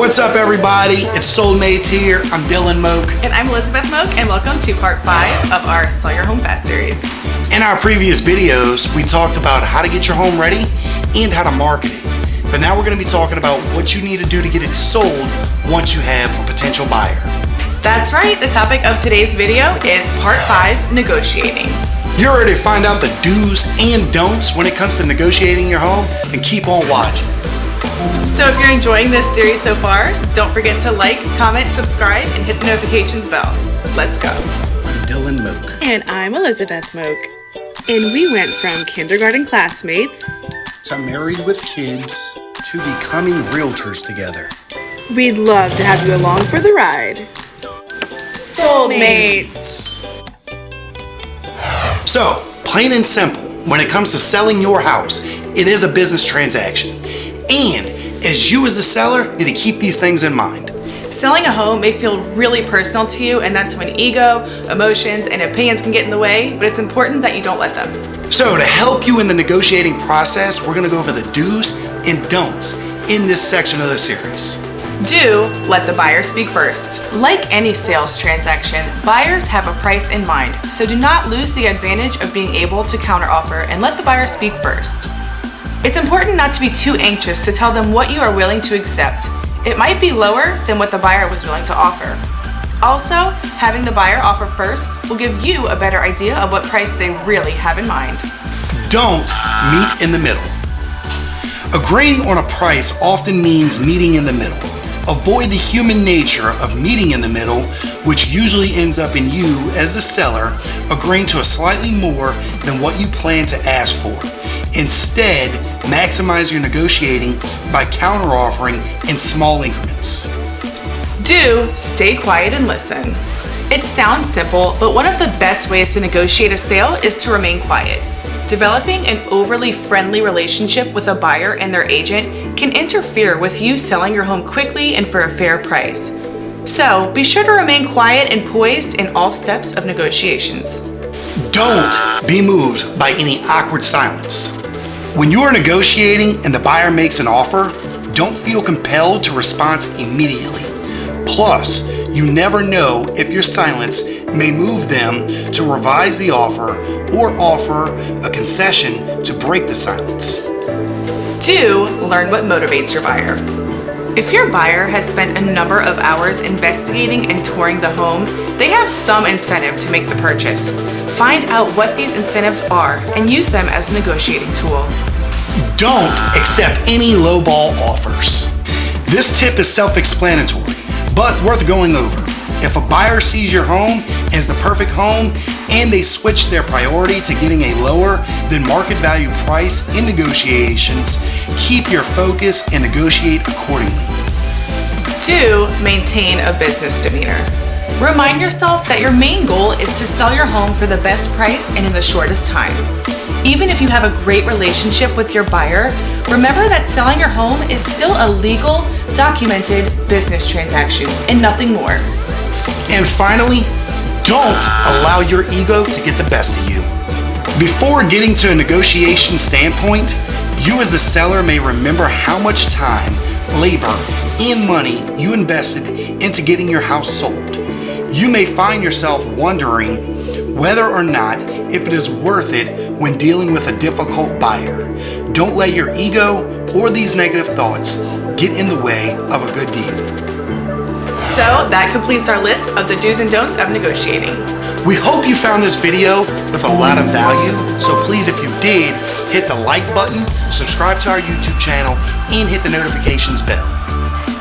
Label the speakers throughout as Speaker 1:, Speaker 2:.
Speaker 1: What's up, everybody? It's Soldmates here. I'm Dillon Moak.
Speaker 2: And I'm Elizabeth Moak, and welcome to part 5 of our Sell Your Home Fast series.
Speaker 1: In our previous videos, we talked about how to get your home ready and how to market it. But now we're going to be talking about what you need to do to get it sold once you have a potential buyer.
Speaker 2: That's right. The topic of today's video is part 5, negotiating.
Speaker 1: You're ready to find out the do's and don'ts when it comes to negotiating your home, and keep on watching.
Speaker 2: So if you're enjoying this series so far, don't forget to like, comment, subscribe, and hit the notifications bell. Let's go.
Speaker 1: I'm Dillon Moak.
Speaker 2: And I'm Elizabeth Moak. And we went from kindergarten classmates
Speaker 1: to married with kids to becoming realtors together.
Speaker 2: We'd love to have you along for the ride. Soldmates.
Speaker 1: So, plain and simple, when it comes to selling your house, it is a business transaction. And as you as the seller need to keep these things in mind.
Speaker 2: Selling a home may feel really personal to you, and that's when ego, emotions, and opinions can get in the way, but it's important that you don't let them.
Speaker 1: So to help you in the negotiating process, we're going to go over the do's and don'ts in this section of the series.
Speaker 2: Do let the buyer speak first. Like any sales transaction, buyers have a price in mind, so do not lose the advantage of being able to counteroffer and let the buyer speak first. It's important not to be too anxious to tell them what you are willing to accept. It might be lower than what the buyer was willing to offer. Also, having the buyer offer first will give you a better idea of what price they really have in mind.
Speaker 1: Don't meet in the middle. Agreeing on a price often means meeting in the middle. Avoid the human nature of meeting in the middle, which usually ends up in you, as the seller, agreeing to a slightly more than what you plan to ask for. Instead, maximize your negotiating by counteroffering in small increments.
Speaker 2: Do stay quiet and listen. It sounds simple, but one of the best ways to negotiate a sale is to remain quiet. Developing an overly friendly relationship with a buyer and their agent can interfere with you selling your home quickly and for a fair price. So be sure to remain quiet and poised in all steps of negotiations.
Speaker 1: Don't be moved by any awkward silence. When you are negotiating and the buyer makes an offer, don't feel compelled to respond immediately. Plus, you never know if your silence may move them to revise the offer or offer a concession to break the silence.
Speaker 2: 2. Learn what motivates your buyer. If your buyer has spent a number of hours investigating and touring the home, they have some incentive to make the purchase. Find out what these incentives are and use them as a negotiating tool.
Speaker 1: Don't accept any lowball offers. This tip is self-explanatory, but worth going over. If a buyer sees your home as the perfect home and they switch their priority to getting a lower than market value price in negotiations, keep your focus and negotiate accordingly.
Speaker 2: 2. Maintain a business demeanor. Remind yourself that your main goal is to sell your home for the best price and in the shortest time. Even if you have a great relationship with your buyer, remember that selling your home is still a legal, documented business transaction and nothing more.
Speaker 1: And finally, don't allow your ego to get the best of you. Before getting to a negotiation standpoint, you as the seller may remember how much time, labor, and money you invested into getting your house sold. You may find yourself wondering whether or not if it is worth it when dealing with a difficult buyer. Don't let your ego or these negative thoughts get in the way of a good deal.
Speaker 2: So that completes our list of the do's and don'ts of negotiating.
Speaker 1: We hope you found this video with a lot of value, so please, if you did, hit the like button, subscribe to our YouTube channel, and hit the notifications bell.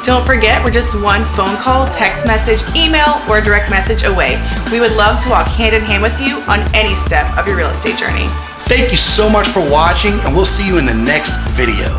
Speaker 2: Don't forget, we're just one phone call, text message, email, or direct message away. We would love to walk hand in hand with you on any step of your real estate journey.
Speaker 1: Thank you so much for watching, and we'll see you in the next video.